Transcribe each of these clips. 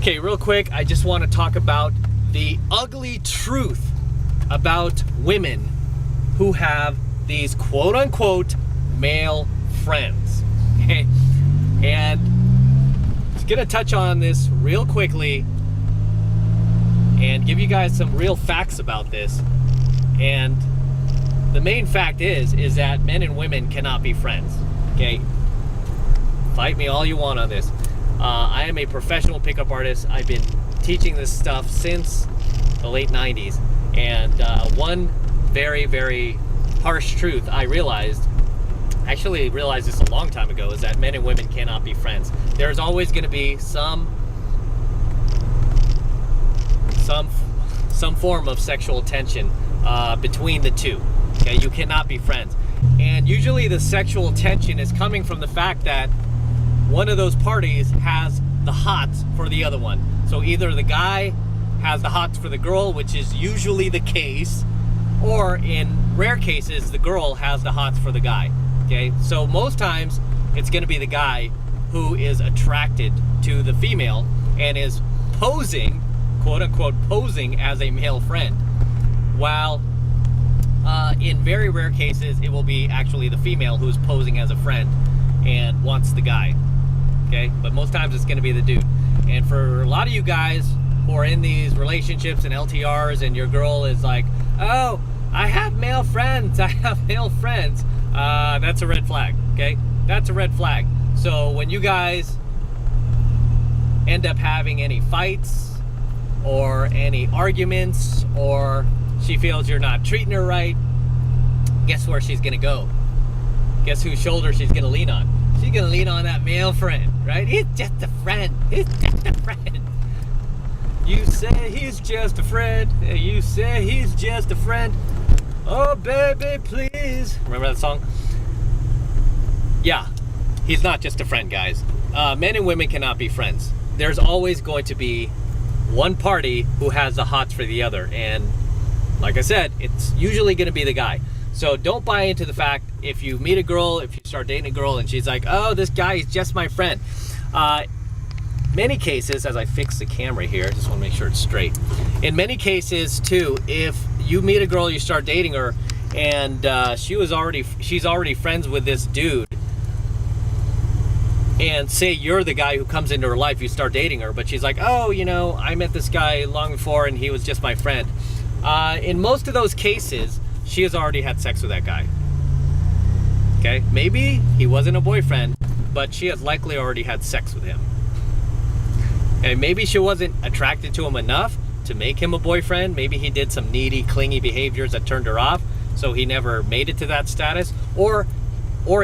Okay, real quick, I just want to talk about the ugly truth about women who have these quote-unquote male friends. Okay, and just gonna touch on this real quickly and give you guys some real facts about this. And the main fact is that men and women cannot be friends. Okay, fight me all you want on this. I am a professional pickup artist. I've been teaching this stuff since the late 90s, and one very, very harsh truth I actually realized this a long time ago, is that men and women cannot be friends. There's always going to be some form of sexual tension between the two. Okay, you cannot be friends, and usually the sexual tension is coming from the fact that one of those parties has the hots for the other one. So either the guy has the hots for the girl, which is usually the case, or in rare cases, the girl has the hots for the guy. Okay, so most times it's going to be the guy who is attracted to the female and is posing, quote unquote, posing as a male friend, while in very rare cases it will be actually the female who is posing as a friend and wants the guy. Okay, but most times it's going to be the dude. And for a lot of you guys who are in these relationships and LTRs, and your girl is like, oh, I have male friends, that's a red flag. Okay, that's a red flag. So when you guys end up having any fights or any arguments, or she feels you're not treating her right, guess where she's gonna go? Guess whose shoulder she's gonna lean on? She's gonna lean on that male friend, right? He's just a friend. He's just a friend. You say he's just a friend. You say he's just a friend. Oh, baby, please. Remember that song? Yeah, he's not just a friend, guys. Men and women cannot be friends. There's always going to be one party who has the hots for the other. And like I said, it's usually going to be the guy. So don't buy into the fact, if you meet a girl, if you start dating a girl and she's like, oh, this guy is just my friend. Many cases, as I fix the camera here, just want to make sure it's straight. In many cases too, if you meet a girl, you start dating her, and she's already friends with this dude, and say you're the guy who comes into her life, you start dating her, but she's like, oh, you know, I met this guy long before and he was just my friend. In most of those cases, she has already had sex with that guy. Okay, maybe he wasn't a boyfriend, but she has likely already had sex with him. And maybe she wasn't attracted to him enough to make him a boyfriend. Maybe he did some needy, clingy behaviors that turned her off, so he never made it to that status. Or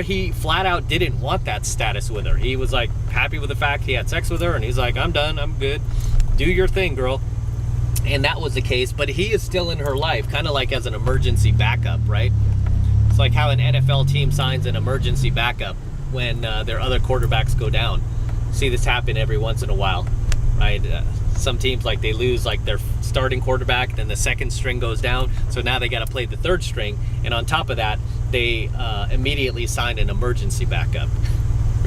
he flat out didn't want that status with her. He was like happy with the fact he had sex with her, and he's like, I'm done, I'm good. Do your thing, girl. And that was the case, but he is still in her life, kind of like as an emergency backup, right? It's like how an NFL team signs an emergency backup when their other quarterbacks go down. See this happen every once in a while, right? Some teams, like, they lose like their starting quarterback, then the second string goes down, so now they got to play the third string, and on top of that, they immediately sign an emergency backup,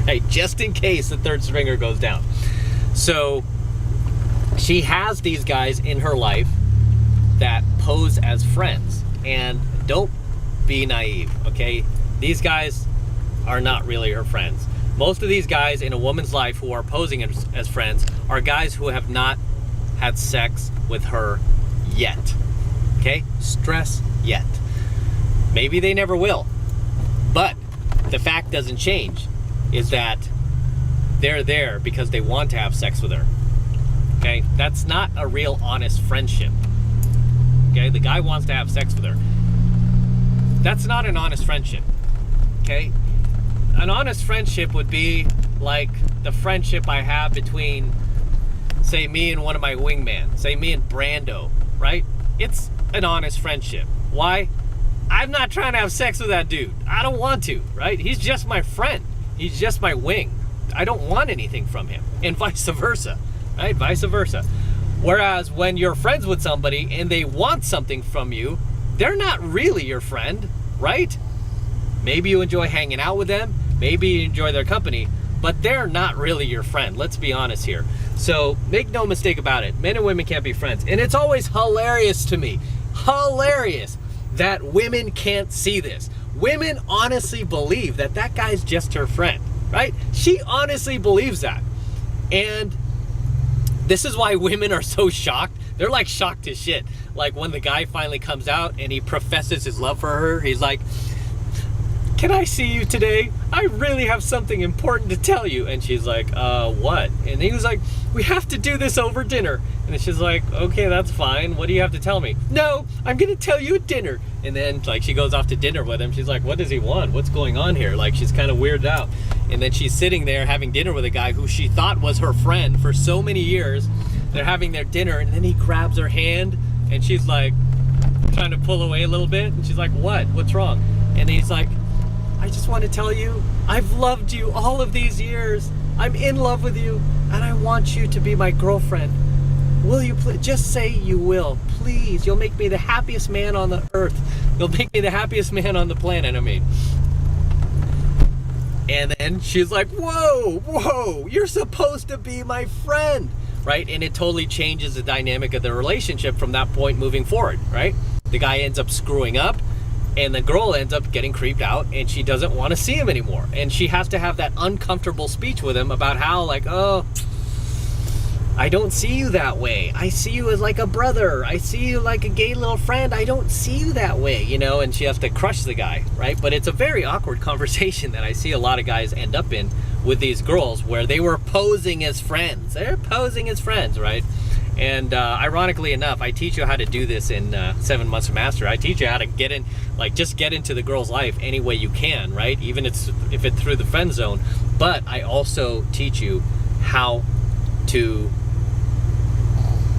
right? Just in case the third stringer goes down. So she has these guys in her life that pose as friends, and don't be naive, okay? These guys are not really her friends. Most of these guys in a woman's life who are posing as friends are guys who have not had sex with her yet, okay? Stress yet. Maybe they never will, but the fact doesn't change, is that they're there because they want to have sex with her. Okay, that's not a real honest friendship. Okay, the guy wants to have sex with her. That's not an honest friendship. Okay, an honest friendship would be like the friendship I have between, say, me and one of my wingmen, say me and Brando, right? It's an honest friendship. Why? I'm not trying to have sex with that dude. I don't want to, right? He's just my friend. He's just my wing. I don't want anything from him, and vice versa. Right? Vice versa. Whereas when you're friends with somebody and they want something from you, they're not really your friend, right? Maybe you enjoy hanging out with them, maybe you enjoy their company, but they're not really your friend. Let's be honest here. So make no mistake about it, men and women can't be friends. And it's always hilarious to me, hilarious, that women can't see this. Women honestly believe that that guy's just her friend, right? She honestly believes that. And this is why women are so shocked. They're like shocked as shit. Like when the guy finally comes out and he professes his love for her, he's like, can I see you today? I really have something important to tell you. And she's like, what? And he was like, we have to do this over dinner. And she's like, okay, that's fine. What do you have to tell me? No, I'm gonna tell you at dinner. And then like she goes off to dinner with him. She's like, what does he want? What's going on here? Like she's kind of weirded out. And then she's sitting there having dinner with a guy who she thought was her friend for so many years. They're having their dinner and then he grabs her hand and she's like trying to pull away a little bit. And she's like, what? What's wrong? And he's like, I just want to tell you, I've loved you all of these years. I'm in love with you, and I want you to be my girlfriend. Will you please, just say you will, please. You'll make me the happiest man on the earth. You'll make me the happiest man on the planet, I mean. And then she's like, whoa, you're supposed to be my friend, right? And it totally changes the dynamic of the relationship from that point moving forward, right? The guy ends up screwing up, and the girl ends up getting creeped out and she doesn't want to see him anymore. And she has to have that uncomfortable speech with him about how like, oh, I don't see you that way. I see you as like a brother. I see you like a gay little friend. I don't see you that way, you know, and she has to crush the guy, right? But it's a very awkward conversation that I see a lot of guys end up in with these girls where they were posing as friends. They're posing as friends, right? And ironically enough, I teach you how to do this in 7 Months to Master. I teach you how to get in, like just get into the girl's life any way you can, right? Even if it's through the friend zone. But I also teach you how to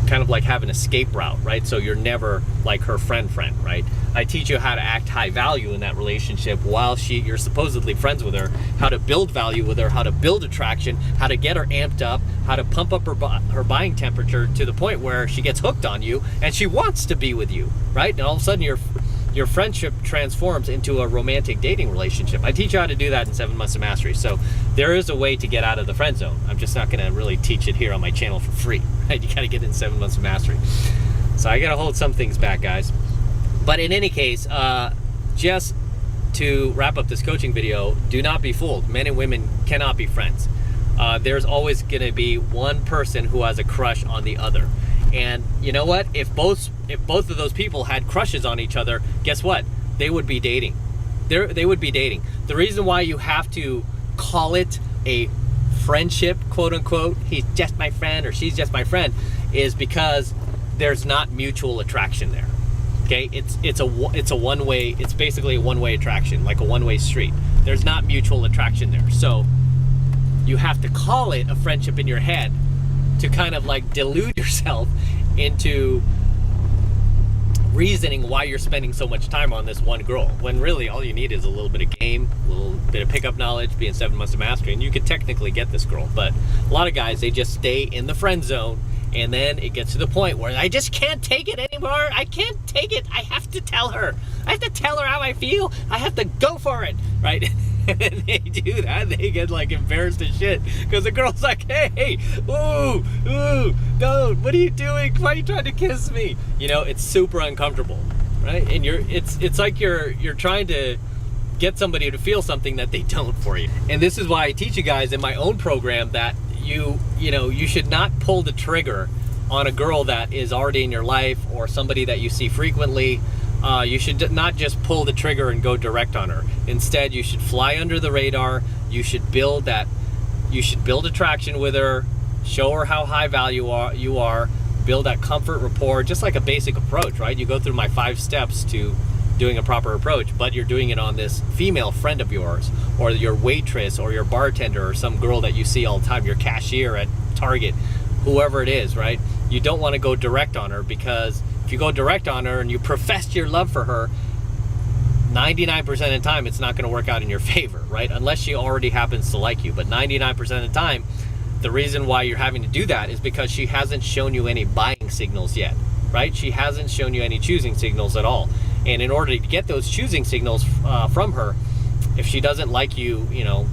kind of like have an escape route, right? So you're never like her friend, right? I teach you how to act high value in that relationship while you're supposedly friends with her, how to build value with her, how to build attraction, how to get her amped up, how to pump up her buying temperature to the point where she gets hooked on you and she wants to be with you, right? And all of a sudden your friendship transforms into a romantic dating relationship. I teach you how to do that in 7 Months of Mastery. So there is a way to get out of the friend zone. I'm just not gonna really teach it here on my channel for free, right? You gotta get in 7 Months of Mastery. So I gotta hold some things back, guys. But in any case, just to wrap up this coaching video, do not be fooled. Men and women cannot be friends. There's always gonna be one person who has a crush on the other. And you know what? If both of those people had crushes on each other, guess what? They would be dating. They would be dating. The reason why you have to call it a friendship, quote unquote, he's just my friend or she's just my friend, is because there's not mutual attraction there. Okay, it's a one-way. It's basically a one-way attraction, like a one-way street. There's not mutual attraction there. So you have to call it a friendship in your head to kind of like delude yourself into reasoning why you're spending so much time on this one girl, when really all you need is a little bit of game, a little bit of pickup knowledge, being 7 Months of Mastery, and you could technically get this girl. But a lot of guys, they just stay in the friend zone, and then it gets to the point where I just can't take it anymore. I can't take it. I have to tell her. I have to tell her how I feel. I have to go for it, right? And then they do that, they get like embarrassed as shit because the girl's like, hey, ooh, don't, what are you doing? Why are you trying to kiss me? You know, it's super uncomfortable, right? And it's like you're trying to get somebody to feel something that they don't for you. And this is why I teach you guys in my own program that you should not pull the trigger on a girl that is already in your life or somebody that you see frequently. You should not just pull the trigger and go direct on her. Instead, you should fly under the radar. You should build attraction with her, show her how high value you are, build that comfort rapport, just like a basic approach, right? You go through my 5 steps to doing a proper approach, but you're doing it on this female friend of yours, or your waitress, or your bartender, or some girl that you see all the time, your cashier at Target, whoever it is, right? You don't want to go direct on her, because if you go direct on her and you profess your love for her, 99% of the time it's not going to work out in your favor, right? Unless she already happens to like you. But 99% of the time, the reason why you're having to do that is because she hasn't shown you any buying signals yet, right? She hasn't shown you any choosing signals at all. And in order to get those choosing signals from her, if she doesn't like you, you know,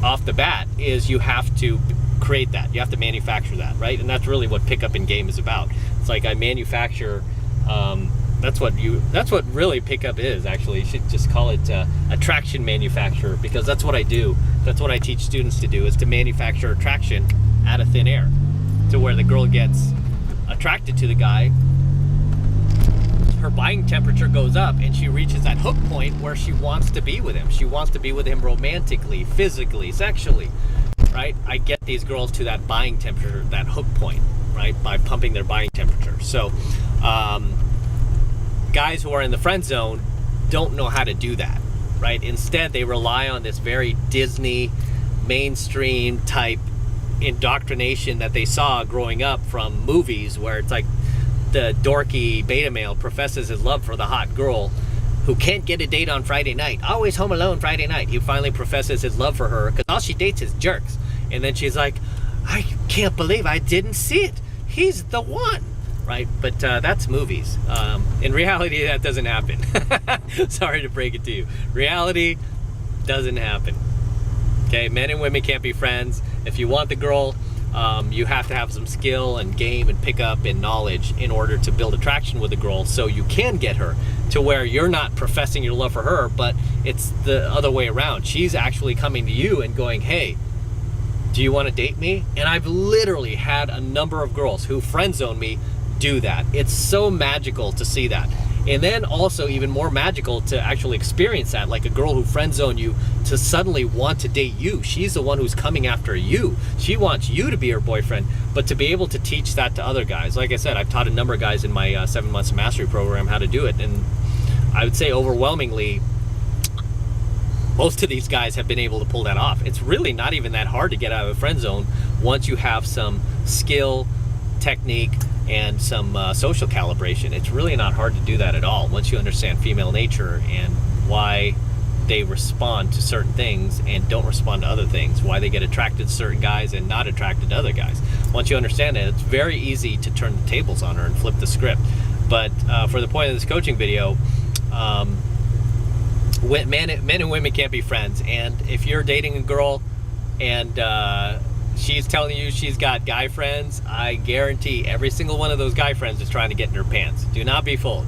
off the bat, is you have to create that. You have to manufacture that, right? And that's really what pickup in game is about. It's like I manufacture. That's what really pickup is. Actually, you should just call it attraction manufacturer, because that's what I do. That's what I teach students to do, is to manufacture attraction out of thin air, to where the girl gets attracted to the guy. Her buying temperature goes up, and she reaches that hook point where she wants to be with him. She wants to be with him romantically, physically, sexually, right? I get these girls to that buying temperature, that hook point, right, by pumping their buying temperature. So guys who are in the friend zone don't know how to do that, right? Instead, they rely on this very Disney mainstream type indoctrination that they saw growing up from movies, where it's like the dorky beta male professes his love for the hot girl who can't get a date on Friday night, always home alone Friday night. He finally professes his love for her because all she dates is jerks. And then she's like, I can't believe I didn't see it. He's the one, right? But that's movies. In reality, that doesn't happen. Sorry to break it to you. Reality doesn't happen. Okay, men and women can't be friends. If you want the girl, you have to have some skill and game and pickup and knowledge in order to build attraction with a girl, so you can get her to where you're not professing your love for her, but it's the other way around. She's actually coming to you and going, hey, do you want to date me? And I've literally had a number of girls who friend zone me do that. It's so magical to see that. And then also even more magical to actually experience that, like a girl who friend zoned you to suddenly want to date you. She's the one who's coming after you. She wants you to be her boyfriend, but to be able to teach that to other guys. Like I said, I've taught a number of guys in my 7 months of mastery program how to do it. And I would say overwhelmingly, most of these guys have been able to pull that off. It's really not even that hard to get out of the friend zone once you have some skill, technique, and some social calibration. It's really not hard to do that at all once you understand female nature and why they respond to certain things and don't respond to other things, why they get attracted to certain guys and not attracted to other guys. Once you understand it, it's very easy to turn the tables on her and flip the script. But for the point of this coaching video, men and women can't be friends. And if you're dating a girl and she's telling you she's got guy friends, I guarantee every single one of those guy friends is trying to get in her pants. Do not be fooled.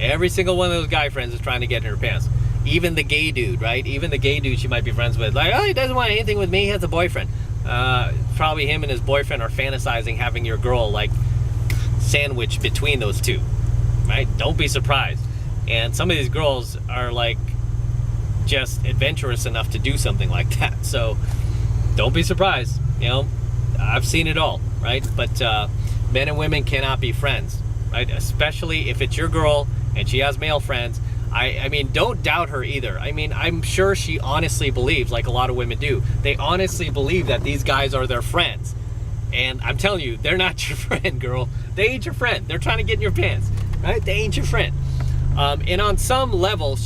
Every single one of those guy friends is trying to get in her pants. Even the gay dude, right? Even the gay dude she might be friends with. Like, oh, he doesn't want anything with me. He has a boyfriend. Probably him and his boyfriend are fantasizing having your girl, like, sandwiched between those two, right? Don't be surprised. And some of these girls are, like, just adventurous enough to do something like that. So don't be surprised. You know, I've seen it all, right? But men and women cannot be friends, right? Especially if it's your girl and she has male friends. I mean, don't doubt her either. I mean, I'm sure she honestly believes, like a lot of women do, they honestly believe that these guys are their friends. And I'm telling you, they're not your friend, girl. They ain't your friend. They're trying to get in your pants, right? They ain't your friend. And on some level,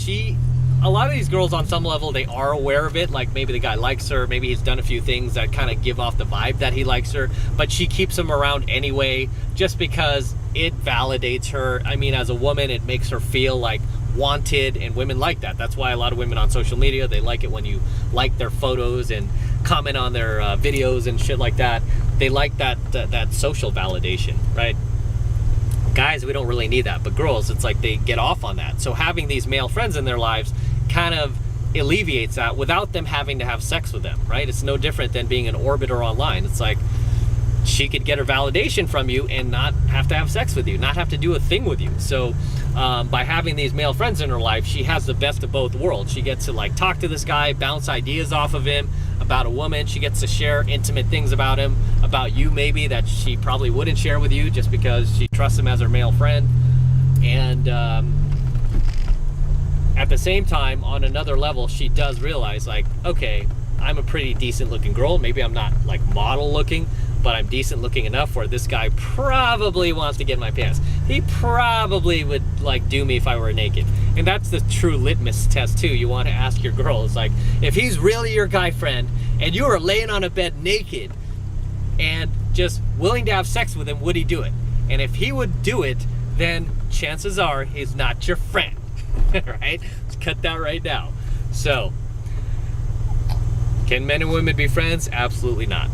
a lot of these girls on some level, they are aware of it. Like maybe the guy likes her, maybe he's done a few things that kind of give off the vibe that he likes her, but she keeps him around anyway, just because it validates her. I mean, as a woman, it makes her feel like wanted, and women like that. That's why a lot of women on social media, they like it when you like their photos and comment on their videos and shit like that. They like that social validation, right? Guys, we don't really need that, but girls, it's like they get off on that. So having these male friends in their lives kind of alleviates that without them having to have sex with them, right? It's no different than being an orbiter online. It's like she could get her validation from you and not have to have sex with you, not have to do a thing with you. So by having these male friends in her life, she has the best of both worlds. She gets to like talk to this guy, bounce ideas off of him about a woman. She gets to share intimate things about him, about you maybe, that she probably wouldn't share with you just because she trusts him as her male friend. And at the same time, on another level, she does realize, like, okay, I'm a pretty decent looking girl. Maybe I'm not like model looking, but I'm decent looking enough where this guy probably wants to get in my pants. He probably would like do me if I were naked. And that's the true litmus test too. You want to ask your girl, it's like, if he's really your guy friend and you are laying on a bed naked and just willing to have sex with him, would he do it? And if he would do it, then chances are he's not your friend. Right? Let's cut that right now. So, can men and women be friends? Absolutely not.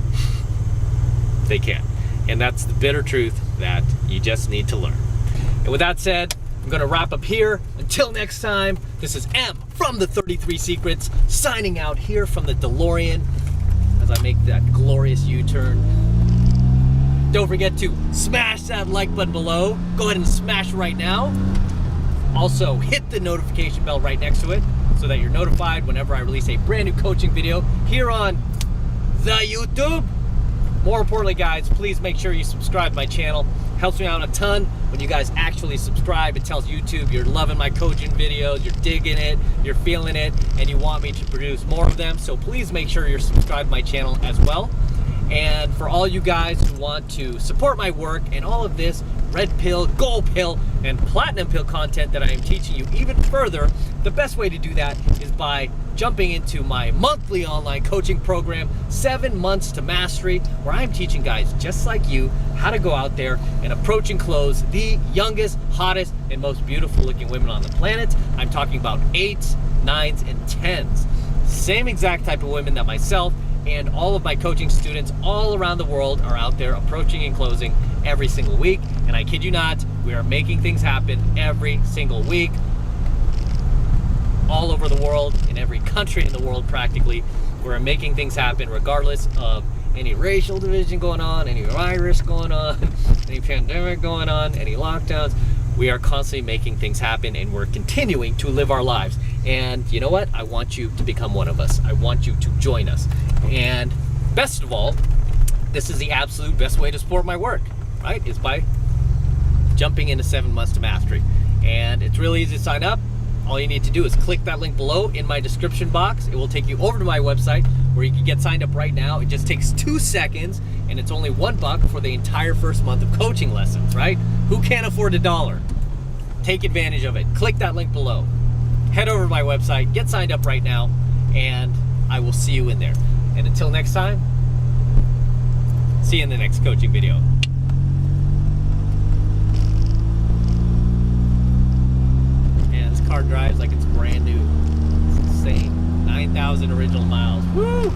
They can't. And that's the bitter truth that you just need to learn. And with that said, I'm gonna wrap up here. Until next time, this is M from the 33 Secrets, signing out here from the DeLorean as I make that glorious U-turn. Don't forget to smash that like button below. Go ahead and smash right now. Also, hit the notification bell right next to it so that you're notified whenever I release a brand new coaching video here on the YouTube. More importantly, guys, please make sure you subscribe to my channel. Helps me out a ton when you guys actually subscribe. It tells YouTube you're loving my coaching videos, you're digging it, you're feeling it, and you want me to produce more of them. So please make sure you're subscribed to my channel as well. And for all you guys who want to support my work and all of this red pill, gold pill, and platinum pill content that I am teaching you even further, the best way to do that is by jumping into my monthly online coaching program, 7 Months to Mastery, where I'm teaching guys just like you how to go out there and approach and close the youngest, hottest, and most beautiful looking women on the planet. I'm talking about 8s, 9s, and 10s. Same exact type of women that myself and all of my coaching students all around the world are out there approaching and closing every single week. And I kid you not, we are making things happen every single week, all over the world, in every country in the world practically. We're making things happen regardless of any racial division going on, any virus going on, any pandemic going on, any lockdowns. We are constantly making things happen, and we're continuing to live our lives. And you know what? I want you to become one of us. I want you to join us. And best of all, this is the absolute best way to support my work, right? Is by jumping into 7 Months to Mastery. And it's really easy to sign up. All you need to do is click that link below in my description box. It will take you over to my website where you can get signed up right now. It just takes 2 seconds, and it's only $1 for the entire first month of coaching lessons, right? Who can't afford $1? Take advantage of it. Click that link below. Head over to my website, get signed up right now, and I will see you in there. And until next time, see you in the next coaching video. Man, this car drives like it's brand new. It's insane. 9,000 original miles. Woo!